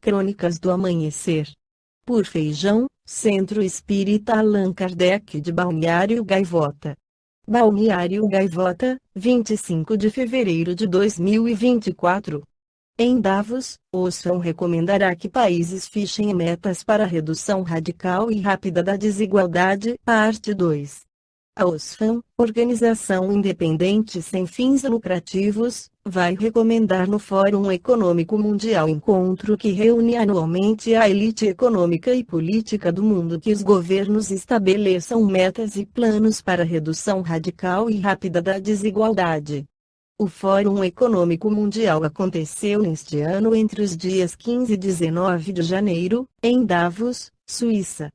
Crônicas do Amanhecer. Por Feijão, Centro Espírita Allan Kardec de Balneário Gaivota. Balneário Gaivota, 25 de fevereiro de 2024. Em Davos, Oxfam recomendará que países fichem metas para redução radical e rápida da desigualdade. Parte 2. A Oxfam, organização independente sem fins lucrativos, vai recomendar no Fórum Econômico Mundial, encontro que reúne anualmente a elite econômica e política do mundo, que os governos estabeleçam metas e planos para redução radical e rápida da desigualdade. O Fórum Econômico Mundial aconteceu neste ano entre os dias 15 e 19 de janeiro, em Davos, Suíça.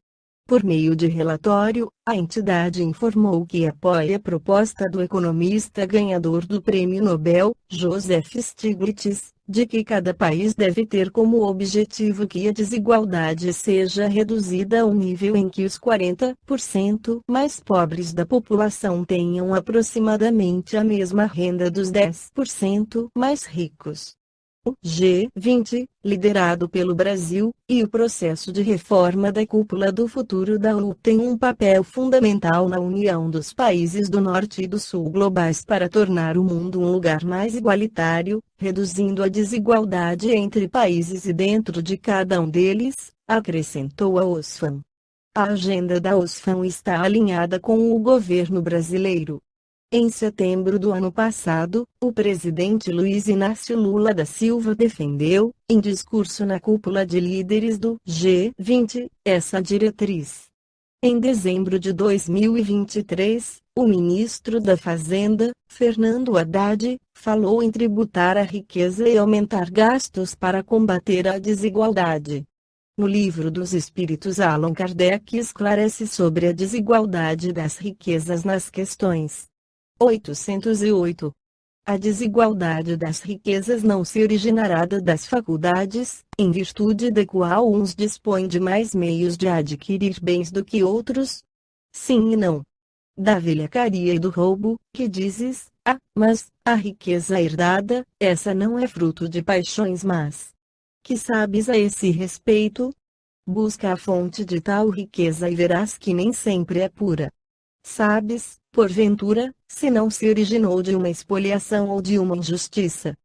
Por meio de relatório, a entidade informou que apoia a proposta do economista ganhador do Prêmio Nobel, Joseph Stiglitz, de que cada país deve ter como objetivo que a desigualdade seja reduzida ao nível em que os 40% mais pobres da população tenham aproximadamente a mesma renda dos 10% mais ricos. O G20, liderado pelo Brasil, e o processo de reforma da Cúpula do Futuro da ONU tem um papel fundamental na união dos países do Norte e do Sul globais para tornar o mundo um lugar mais igualitário, reduzindo a desigualdade entre países e dentro de cada um deles, acrescentou a Oxfam. A agenda da Oxfam está alinhada com o governo brasileiro. Em setembro do ano passado, o presidente Luiz Inácio Lula da Silva defendeu, em discurso na cúpula de líderes do G20, essa diretriz. Em dezembro de 2023, o ministro da Fazenda, Fernando Haddad, falou em tributar a riqueza e aumentar gastos para combater a desigualdade. No Livro dos Espíritos, Allan Kardec esclarece sobre a desigualdade das riquezas nas questões 808. A desigualdade das riquezas não se originará das faculdades, em virtude da qual uns dispõem de mais meios de adquirir bens do que outros? Sim e não. Da velhacaria e do roubo, que dizes, mas, a riqueza herdada, essa não é fruto de paixões más. Que sabes a esse respeito? Busca a fonte de tal riqueza e verás que nem sempre é pura. Sabes, porventura, se não se originou de uma espoliação ou de uma injustiça?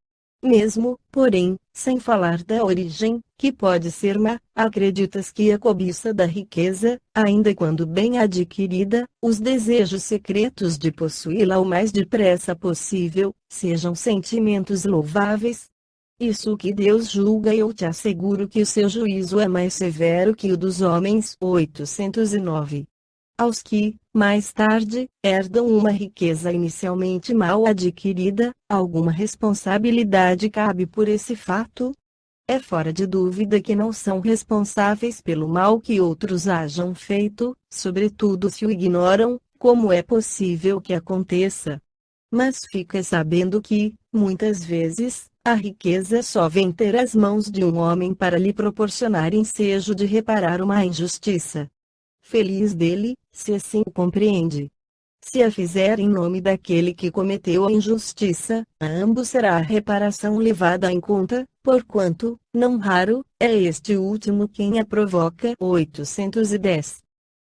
Mesmo, porém, sem falar da origem, que pode ser má, acreditas que a cobiça da riqueza, ainda quando bem adquirida, os desejos secretos de possuí-la o mais depressa possível, sejam sentimentos louváveis? Isso que Deus julga, eu te asseguro que o seu juízo é mais severo que o dos homens. 809. Aos que, mais tarde, herdam uma riqueza inicialmente mal adquirida, alguma responsabilidade cabe por esse fato? É fora de dúvida que não são responsáveis pelo mal que outros hajam feito, sobretudo se o ignoram, como é possível que aconteça. Mas fica sabendo que, muitas vezes, a riqueza só vem ter as mãos de um homem para lhe proporcionar ensejo de reparar uma injustiça. Feliz dele, se assim o compreende. Se a fizer em nome daquele que cometeu a injustiça, a ambos será a reparação levada em conta, porquanto, não raro, é este último quem a provoca. 810.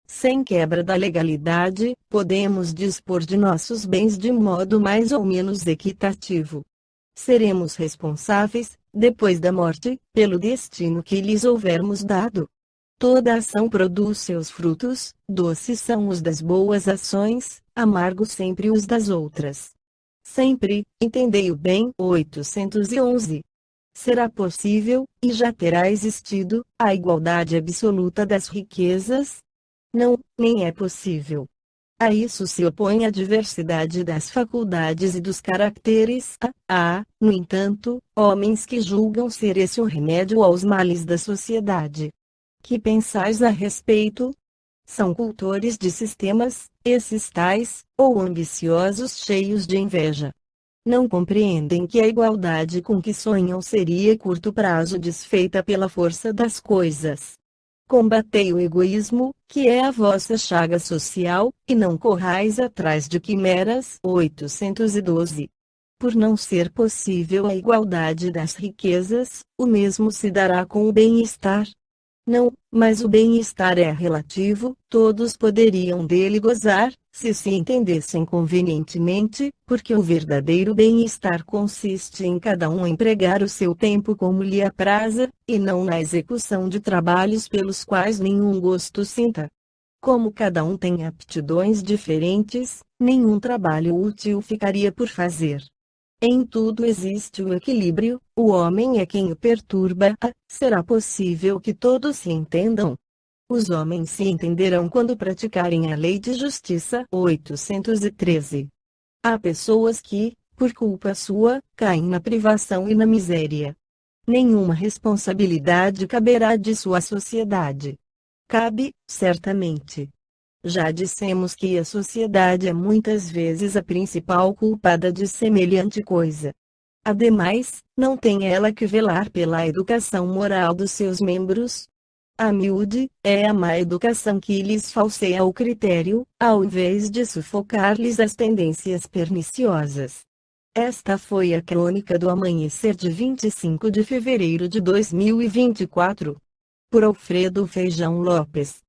Sem quebra da legalidade, podemos dispor de nossos bens de modo mais ou menos equitativo. Seremos responsáveis, depois da morte, pelo destino que lhes houvermos dado. Toda ação produz seus frutos, doces são os das boas ações, amargos sempre os das outras. Sempre, entendei-o bem. 811. Será possível, e já terá existido, a igualdade absoluta das riquezas? Não, nem é possível. A isso se opõe a diversidade das faculdades e dos caracteres. Há, no entanto, homens que julgam ser esse o remédio aos males da sociedade. Que pensais a respeito? São cultores de sistemas, esses tais, ou ambiciosos cheios de inveja. Não compreendem que a igualdade com que sonham seria curto prazo desfeita pela força das coisas. Combatei o egoísmo, que é a vossa chaga social, e não corrais atrás de quimeras. 812. Por não ser possível a igualdade das riquezas, o mesmo se dará com o bem-estar. Não, mas o bem-estar é relativo, todos poderiam dele gozar, se entendessem convenientemente, porque o verdadeiro bem-estar consiste em cada um empregar o seu tempo como lhe apraza, e não na execução de trabalhos pelos quais nenhum gosto sinta. Como cada um tem aptidões diferentes, nenhum trabalho útil ficaria por fazer. Em tudo existe o equilíbrio, o homem é quem o perturba. Será possível que todos se entendam? Os homens se entenderão quando praticarem a lei de justiça. 813. Há pessoas que, por culpa sua, caem na privação e na miséria. Nenhuma responsabilidade caberá de sua sociedade. Cabe, certamente. Já dissemos que a sociedade é muitas vezes a principal culpada de semelhante coisa. Ademais, não tem ela que velar pela educação moral dos seus membros? A miúde, é a má educação que lhes falseia o critério, ao invés de sufocar-lhes as tendências perniciosas. Esta foi a crônica do amanhecer de 25 de fevereiro de 2024. Por Alfredo Feijão Lopes.